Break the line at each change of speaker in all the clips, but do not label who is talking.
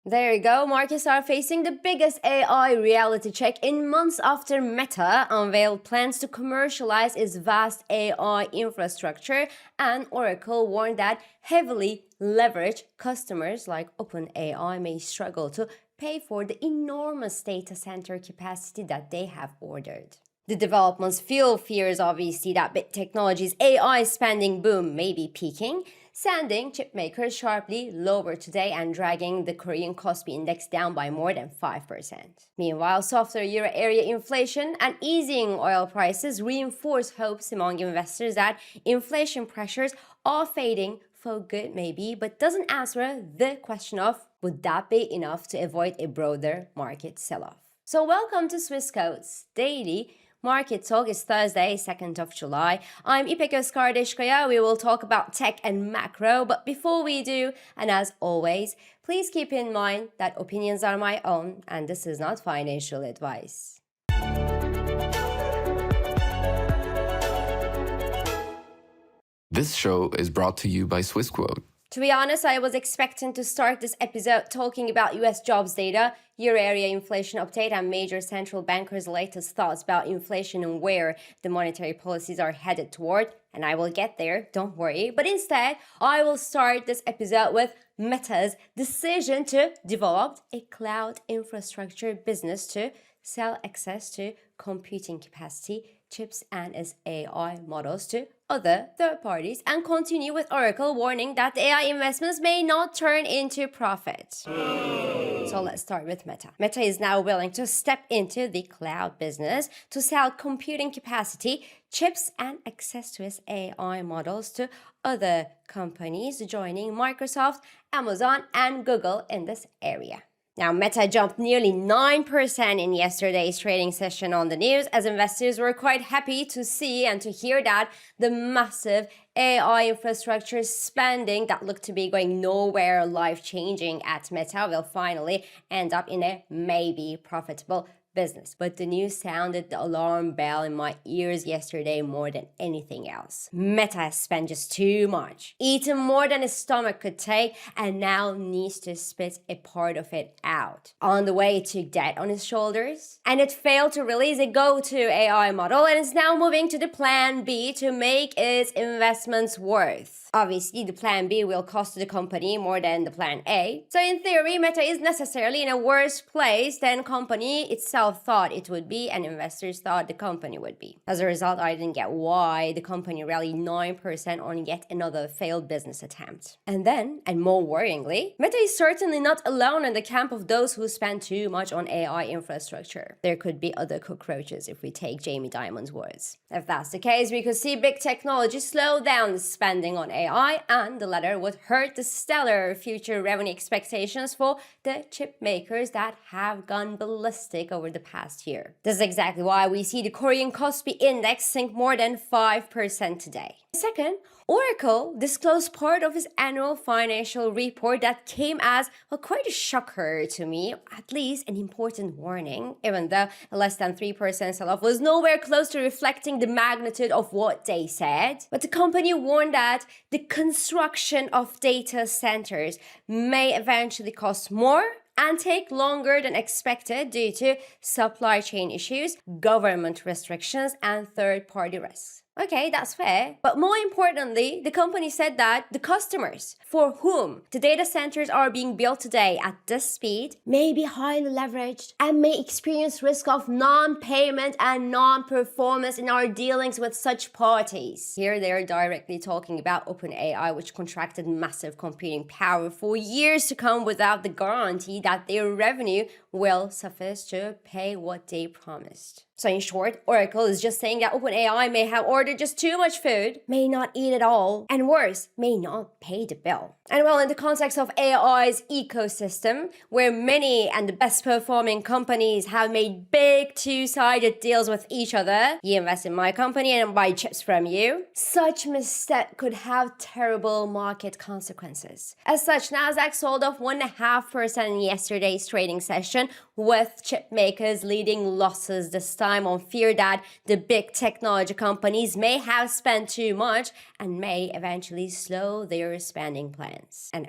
There you go. Markets are facing the biggest AI reality check in months after Meta unveiled plans to commercialize its vast AI infrastructure, and Oracle warned that heavily leveraged customers like OpenAI may struggle to pay for the enormous data center capacity that they have ordered. The developments fuel fears, obviously, that big technology's AI spending boom may be peaking, sending chipmakers sharply lower today and dragging the Korean Kospi index down by more than 5%. Meanwhile, softer euro area inflation and easing oil prices reinforce hopes among investors that inflation pressures are fading for good maybe, but doesn't answer the question of would that be enough to avoid a broader market sell-off. So welcome to Swissquote's Daily Market Talk. Is Thursday, 2nd of July. I'm İpek Özkardeşkaya. We will talk about tech and macro, but before we do, and as always, please keep in mind that opinions are my own and this is not financial advice.
This show is brought to you by Swissquote.
To be honest, I was expecting to start this episode talking about US jobs data, euro area inflation update, and major central bankers' latest thoughts about inflation and where the monetary policies are headed toward. And I will get there, don't worry. But instead, I will start this episode with Meta's decision to develop a cloud infrastructure business to sell access to computing capacity, chips, and its AI models to other third parties, and continue with Oracle warning that AI investments may not turn into profit. So let's start with Meta. Meta is now willing to step into the cloud business to sell computing capacity, chips, and access to its AI models to other companies, joining Microsoft, Amazon, and Google in this area. Now, Meta jumped nearly 9% in yesterday's trading session on the news, as investors were quite happy to see and to hear that the massive AI infrastructure spending that looked to be going nowhere life-changing at Meta will finally end up in a maybe profitable business. But the news sounded the alarm bell in my ears yesterday more than anything else. Meta has spent just too much, eaten more than his stomach could take, and now needs to spit a part of it out. On the way, it took debt on his shoulders, and it failed to release a go-to AI model, and is now moving to the plan B to make its investments worth. Obviously, the plan B will cost the company more than the plan A. So in theory, Meta is necessarily in a worse place than company itself thought it would be and investors thought the company would be. As a result, I didn't get why the company rallied 9% on yet another failed business attempt. And then, and more worryingly, Meta is certainly not alone in the camp of those who spend too much on AI infrastructure. There could be other cockroaches if we take Jamie Dimon's words. If that's the case, we could see big technology slow down the spending on AI, and the latter would hurt the stellar future revenue expectations for the chip makers that have gone ballistic over the past year. This is exactly why we see the Korean Kospi index sink more than 5% today. Second, Oracle disclosed part of its annual financial report that came as quite a shocker to me, at least an important warning, even though a less than 3% sell-off was nowhere close to reflecting the magnitude of what they said. But the company warned that the construction of data centers may eventually cost more and take longer than expected due to supply chain issues, government restrictions, and third-party risks. Okay, that's fair. But more importantly, the company said that the customers for whom the data centers are being built today at this speed may be highly leveraged and may experience risk of non-payment and non-performance in our dealings with such parties. Here they are directly talking about OpenAI, which contracted massive computing power for years to come without the guarantee that their revenue will suffice to pay what they promised. So in short, Oracle is just saying that OpenAI may have ordered just too much food, may not eat it all, and worse, may not pay the bill. And well, in the context of AI's ecosystem, where many and the best performing companies have made big two-sided deals with each other, you invest in my company and I buy chips from you, such mistake could have terrible market consequences. As such, Nasdaq sold off 1.5% in yesterday's trading session, with chip makers leading losses this time on fear that the big technology companies may have spent too much and may eventually slow their spending plans. performance. And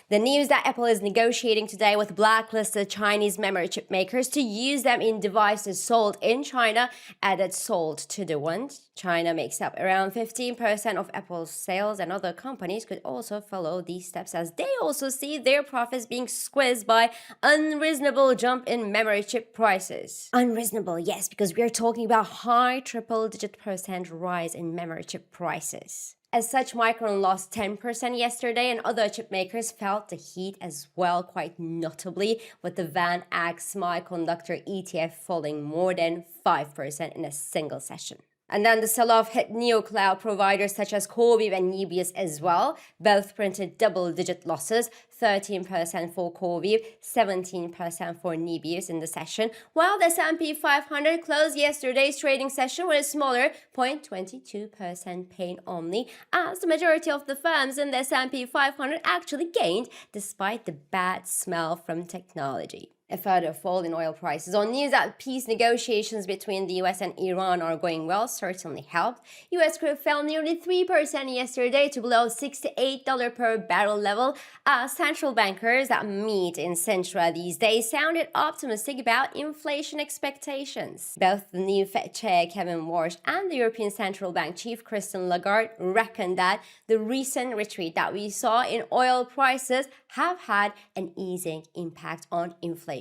the news that Apple is negotiating today with blacklisted Chinese memory chip makers to use them in devices sold in China added salt to the wound. China makes up around 15% of Apple's sales, and other companies could also follow these steps as they also see their profits being squeezed by unreasonable jump in memory chip prices. Unreasonable, yes, because we're talking about high triple-digit percent rise in memory chip prices. As such, Micron lost 10% yesterday, and other chip makers felt the heat as well, quite notably, with the VanEck Semiconductor ETF falling more than 5% in a single session. And then the sell-off hit neo-cloud providers such as CoreWeave and Nebius as well. Both printed double-digit losses, 13% for CoreWeave, 17% for Nebius in the session, while the S&P 500 closed yesterday's trading session with a smaller 0.22% pain only, as the majority of the firms in the S&P 500 actually gained despite the bad smell from technology. A further fall in oil prices on news that peace negotiations between the US and Iran are going well certainly helped. US crude fell nearly 3% yesterday to below $68 per barrel level as central bankers that meet in Sintra these days sounded optimistic about inflation expectations. Both the new Fed Chair Kevin Warsh and the European Central Bank Chief Christine Lagarde reckon that the recent retreat that we saw in oil prices have had an easing impact on inflation.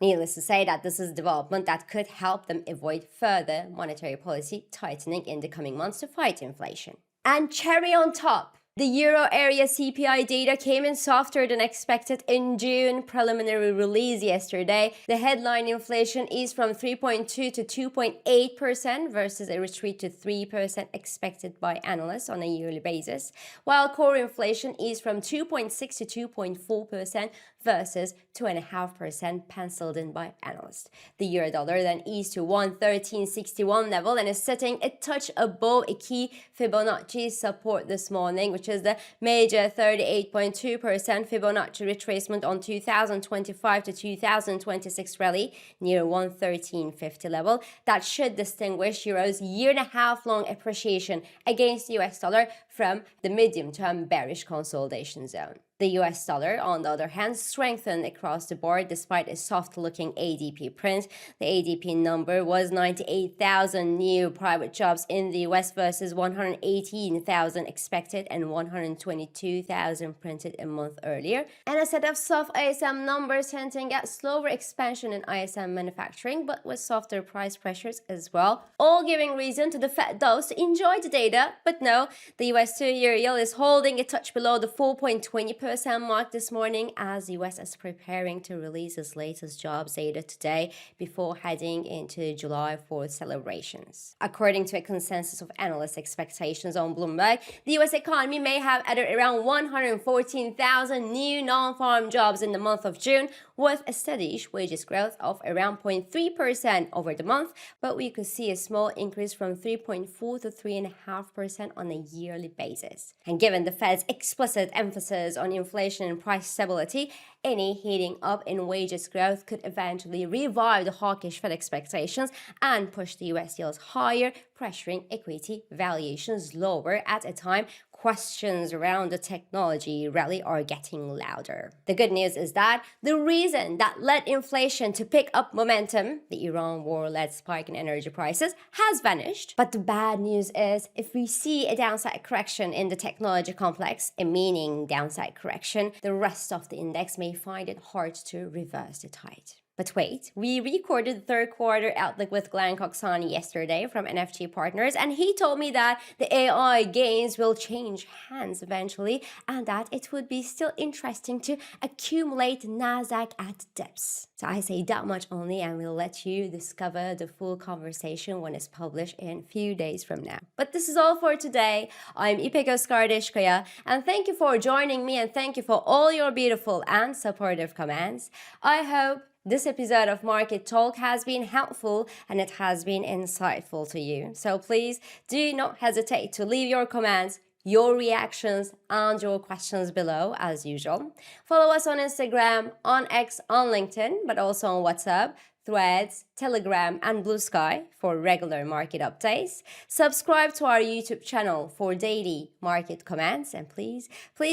Needless to say that this is a development that could help them avoid further monetary policy tightening in the coming months to fight inflation. And cherry on top, the Euro area CPI data came in softer than expected in June preliminary release yesterday. The headline inflation is from 3.2 to 2.8% versus a retreat to 3% expected by analysts on a yearly basis, while core inflation is from 2.6 to 2.4% versus 2.5% penciled in by analysts. The euro dollar then eased to 113.61 level and is sitting a touch above a key Fibonacci support this morning, which is the major 38.2% Fibonacci retracement on 2025 to 2026 rally near 113.50 level. That should distinguish Euro's year-and-a-half-long appreciation against the US dollar from the medium-term bearish consolidation zone. The US dollar, on the other hand, strengthened across the board despite a soft-looking ADP print. The ADP number was 98,000 new private jobs in the US versus 118,000 expected and 122,000 printed a month earlier. And a set of soft ISM numbers hinting at slower expansion in ISM manufacturing, but with softer price pressures as well, all giving reason to the Fed those to enjoy the data. But no, the US 2-year yield is holding a touch below the 4.20% mark this morning as the US is preparing to release its latest jobs data today before heading into July 4th celebrations. According to a consensus of analyst expectations on Bloomberg, the US economy may have added around 114,000 new non-farm jobs in the month of June, with a steady wages growth of around 0.3% over the month, but we could see a small increase from 3.4 to 3.5% on a yearly basis. And given the Fed's explicit emphasis on inflation and price stability, any heating up in wages growth could eventually revive the hawkish Fed expectations and push the US yields higher, pressuring equity valuations lower at a time questions around the technology rally are getting louder. The good news is that the reason that led inflation to pick up momentum, the Iran war-led spike in energy prices, has vanished. But the bad news is if we see a downside correction in the technology complex, a meaning downside correction, the rest of the index may find it hard to reverse the tide. But wait, we recorded the third quarter outlook with Glenn Coxani yesterday from NFT Partners, and he told me that the AI gains will change hands eventually and that it would be still interesting to accumulate NASDAQ at dips. So I say that much only, and we'll let you discover the full conversation when it's published in a few days from now. But this is all for today. I'm İpek Özkardeşkaya, and thank you for joining me, and thank you for all your beautiful and supportive comments. I hope this episode of Market Talk has been helpful and it has been insightful to you. So please do not hesitate to leave your comments, your reactions and your questions below as usual. Follow us on Instagram, on X, on LinkedIn, but also on WhatsApp, Threads, Telegram, and Blue Sky for regular market updates. Subscribe to our YouTube channel for daily market comments, and please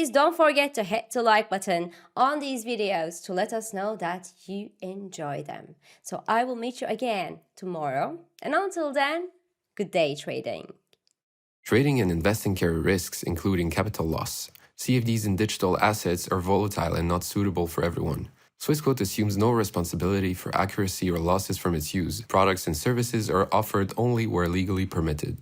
don't forget to hit the like button on these videos to let us know that you enjoy them. So I will meet you again tomorrow, and until then, good day trading.
Trading and investing carry risks, including capital loss. CFDs in digital assets are volatile and not suitable for everyone. Swissquote assumes no responsibility for accuracy or losses from its use. Products and services are offered only where legally permitted.